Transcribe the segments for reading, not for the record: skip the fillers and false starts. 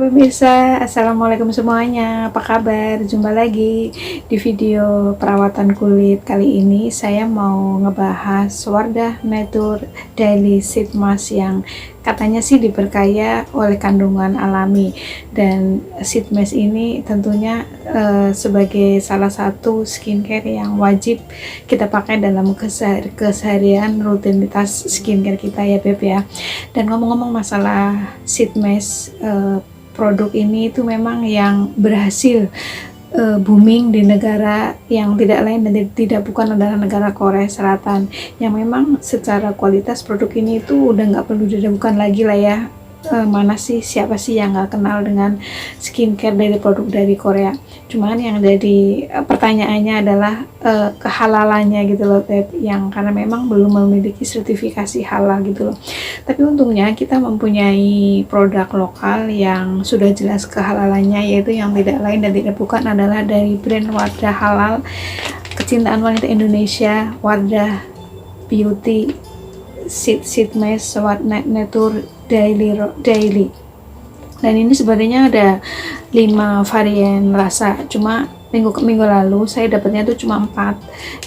pemirsa, assalamualaikum semuanya. Apa kabar? Jumpa lagi di video perawatan kulit. Kali ini saya mau ngebahas Wardah Nature Daily Sheet Mask yang katanya sih diperkaya oleh kandungan alami. Dan sheet mask ini tentunya sebagai salah satu skincare yang wajib kita pakai dalam keseharian rutinitas skincare kita ya Beb ya. Dan ngomong-ngomong masalah sheet mask, produk ini itu memang yang berhasil booming di negara yang tidak lain dan tidak bukan adalah negara Korea Selatan, yang memang secara kualitas produk ini itu udah nggak perlu diragukan lagi lah ya. Mana sih, siapa sih yang nggak kenal dengan skincare dari produk dari Korea. Cuman yang jadi pertanyaannya adalah kehalalannya gitu loh Beb, yang karena memang belum memiliki sertifikasi halal gitu loh. Tapi untungnya kita mempunyai produk lokal yang sudah jelas kehalalannya, yaitu yang tidak lain dan tidak bukan adalah dari brand Wardah Halal kecintaan wanita Indonesia, Wardah Beauty Sheet Mask Wardah Nature Daily. Dan ini sebenarnya ada 5 varian rasa, cuma minggu lalu saya dapatnya tuh cuma 4,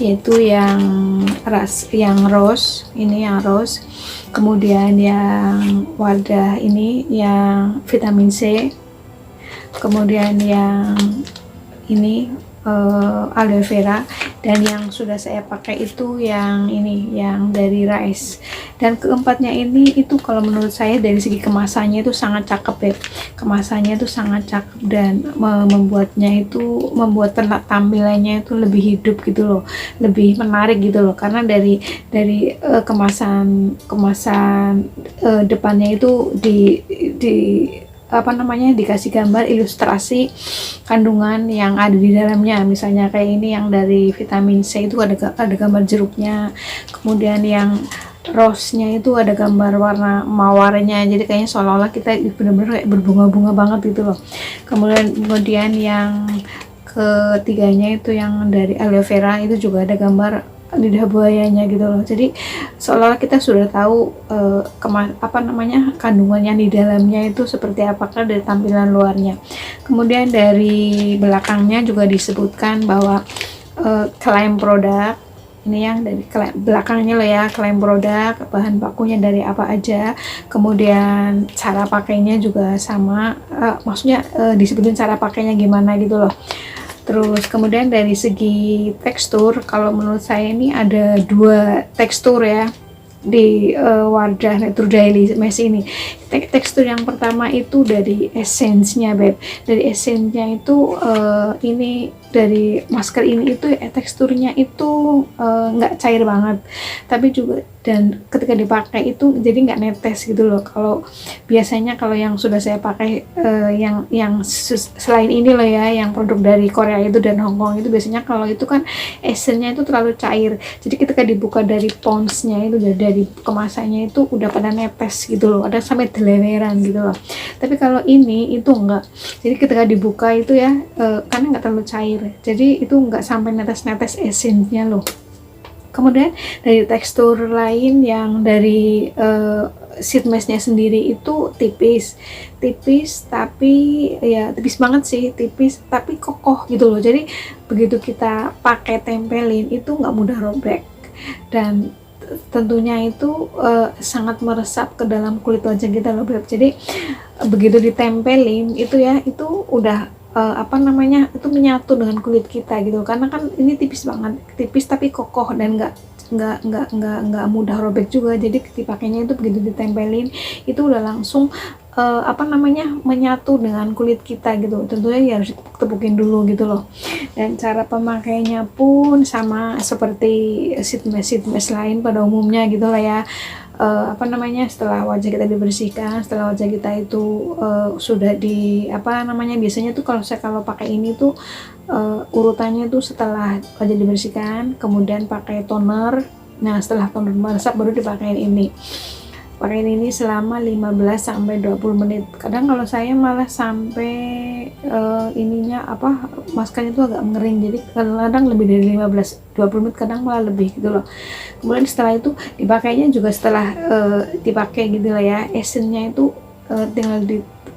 yaitu yang rose, ini yang rose, kemudian yang Wardah ini yang vitamin C, kemudian yang ini aloe vera, dan yang sudah saya pakai itu yang ini, yang dari rice. Dan keempatnya ini itu kalau menurut saya dari segi kemasannya itu sangat cakep ya. Kemasannya itu sangat cakep dan membuat tampilannya itu lebih hidup gitu loh, lebih menarik gitu loh, karena dari kemasan depannya itu dikasih gambar ilustrasi kandungan yang ada di dalamnya. Misalnya kayak ini yang dari vitamin C itu ada gambar jeruknya, kemudian yang rose-nya itu ada gambar warna mawarnya, jadi kayaknya seolah-olah kita bener-bener kayak berbunga-bunga banget gitu loh. Kemudian yang ketiganya itu yang dari aloe vera, itu juga ada gambar lidah buayanya gitu loh. Jadi seolah-olah kita sudah tahu kandungannya di dalamnya itu seperti apakah dari tampilan luarnya. Kemudian dari belakangnya juga disebutkan bahwa klaim produk ini, yang dari belakangnya loh ya, klaim produk, bahan bakunya dari apa aja, kemudian cara pakainya juga sama, maksudnya disebutin cara pakainya gimana gitu loh. Terus kemudian dari segi tekstur, kalau menurut saya ini ada 2 tekstur ya di Wardah Nature Daily Mask ini. Tekstur yang pertama itu dari essence-nya Beb. Dari essence-nya itu ini dari masker ini itu teksturnya itu nggak cair banget, tapi juga dan ketika dipakai itu jadi nggak netes gitu loh. Kalau biasanya kalau yang sudah saya pakai yang selain ini loh ya, yang produk dari Korea itu dan Hong Kong itu, biasanya kalau itu kan essence-nya itu terlalu cair, jadi ketika dibuka dari ponsnya itu, dari kemasannya itu udah pada netes gitu loh, ada sampai deleweran gitu loh. Tapi kalau ini itu enggak, jadi ketika dibuka itu ya karena nggak terlalu cair, jadi itu nggak sampai netes-netes essence-nya loh. Kemudian dari tekstur lain yang dari sheet mask-nya sendiri itu tipis tapi ya tipis banget sih, tipis tapi kokoh gitu loh. Jadi begitu kita pakai tempelin itu nggak mudah robek, dan tentunya itu sangat meresap ke dalam kulit wajah kita loh Beb. Jadi begitu ditempelin itu ya, itu udah itu menyatu dengan kulit kita gitu, karena kan ini tipis banget, tipis tapi kokoh dan nggak mudah robek juga. Jadi dipakainya itu begitu ditempelin itu udah langsung menyatu dengan kulit kita gitu. Tentunya ya harus tepukin dulu gitu loh. Dan cara pemakainya pun sama seperti sheet mask lain pada umumnya gitu lah ya. Setelah wajah kita dibersihkan, setelah wajah kita itu sudah biasanya tuh kalau pakai ini tuh urutannya tuh setelah wajah dibersihkan, kemudian pakai toner. Nah setelah toner meresap baru dipakai ini. Pakai ini selama 15-20 menit. Kadang kalau saya malah sampai maskernya itu agak mengering, jadi kadang lebih dari 15-20 menit, kadang malah lebih gitu loh. Kemudian setelah itu dipakainya juga setelah dipakai gitu lah ya, essence-nya itu tinggal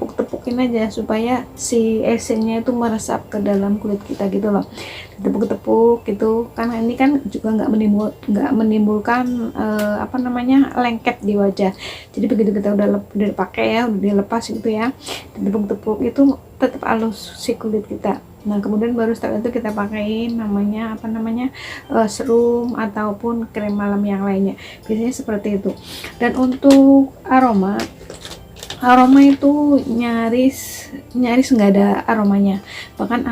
ditepuk-tepukin aja supaya si esennya itu meresap ke dalam kulit kita gitu loh. Ditepuk-tepuk gitu, karena ini kan juga nggak menimbulkan apa namanya, lengket di wajah. Jadi begitu kita udah pakai ya, udah dilepas gitu ya, ditepuk-tepuk itu tetap halus si kulit kita. Nah kemudian baru setelah itu kita pakaiin namanya apa namanya, serum ataupun krem malam yang lainnya, biasanya seperti itu. Dan untuk aroma itu nyaris nggak ada aromanya, bahkan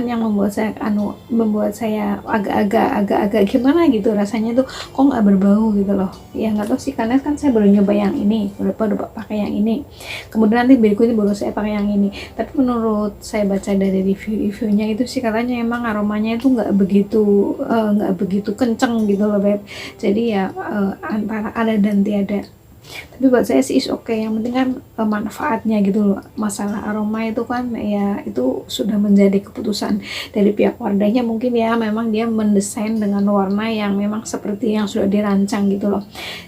yang membuat saya agak gimana gitu rasanya tuh, kok nggak berbau gitu loh ya. Nggak tahu sih, karena kan saya baru nyoba yang ini, baru pakai yang ini, kemudian nanti berikutnya baru saya pakai yang ini. Tapi menurut saya baca dari reviewnya itu sih, katanya emang aromanya itu nggak begitu kenceng gitu loh Beb. Jadi ya antara ada dan tiada. Tapi buat saya sih is oke, yang penting kan manfaatnya gitu loh. Masalah aroma itu kan ya itu sudah menjadi keputusan dari pihak wardahnya mungkin ya, memang dia mendesain dengan warna yang memang seperti yang sudah dirancang gitu loh.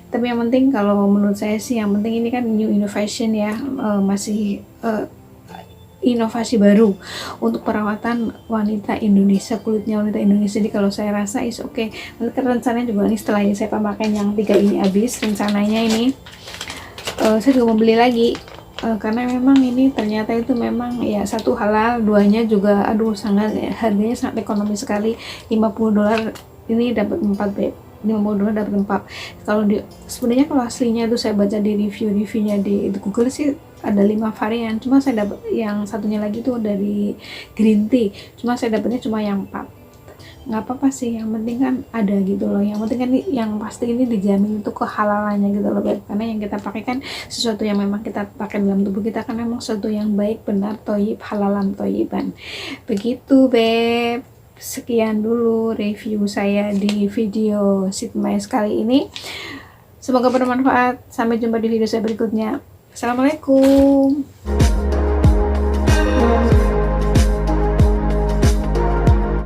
Tapi yang penting kalau menurut saya sih, yang penting ini kan new innovation ya, masih inovasi baru untuk perawatan wanita Indonesia, kulitnya wanita Indonesia. Jadi kalau saya rasa is oke. Nanti rencananya juga nih, setelah ini saya pakai yang 3 ini habis, rencananya ini saya juga mau beli lagi, karena memang ini ternyata itu memang ya, satu halal, duanya juga aduh sangat harganya sangat ekonomis sekali. $50 ini dapat 4 beb, $50 dapat 4. Kalau sebenarnya kalau aslinya itu saya baca di reviewnya di Google sih ada 5 varian, cuma saya dapat yang satunya lagi tuh dari green tea, cuma saya dapatnya cuma yang 4. Nggak apa-apa sih, yang penting kan ada gitu loh, yang penting kan yang pasti ini dijamin itu kehalalannya gitu loh Beb. Karena yang kita pakai kan sesuatu yang memang kita pakai dalam tubuh kita kan memang sesuatu yang baik, benar, toyib, halalan toyiban, begitu Beb. Sekian dulu review saya di video Sitmais kali ini, semoga bermanfaat. Sampai jumpa di video saya berikutnya. Assalamualaikum.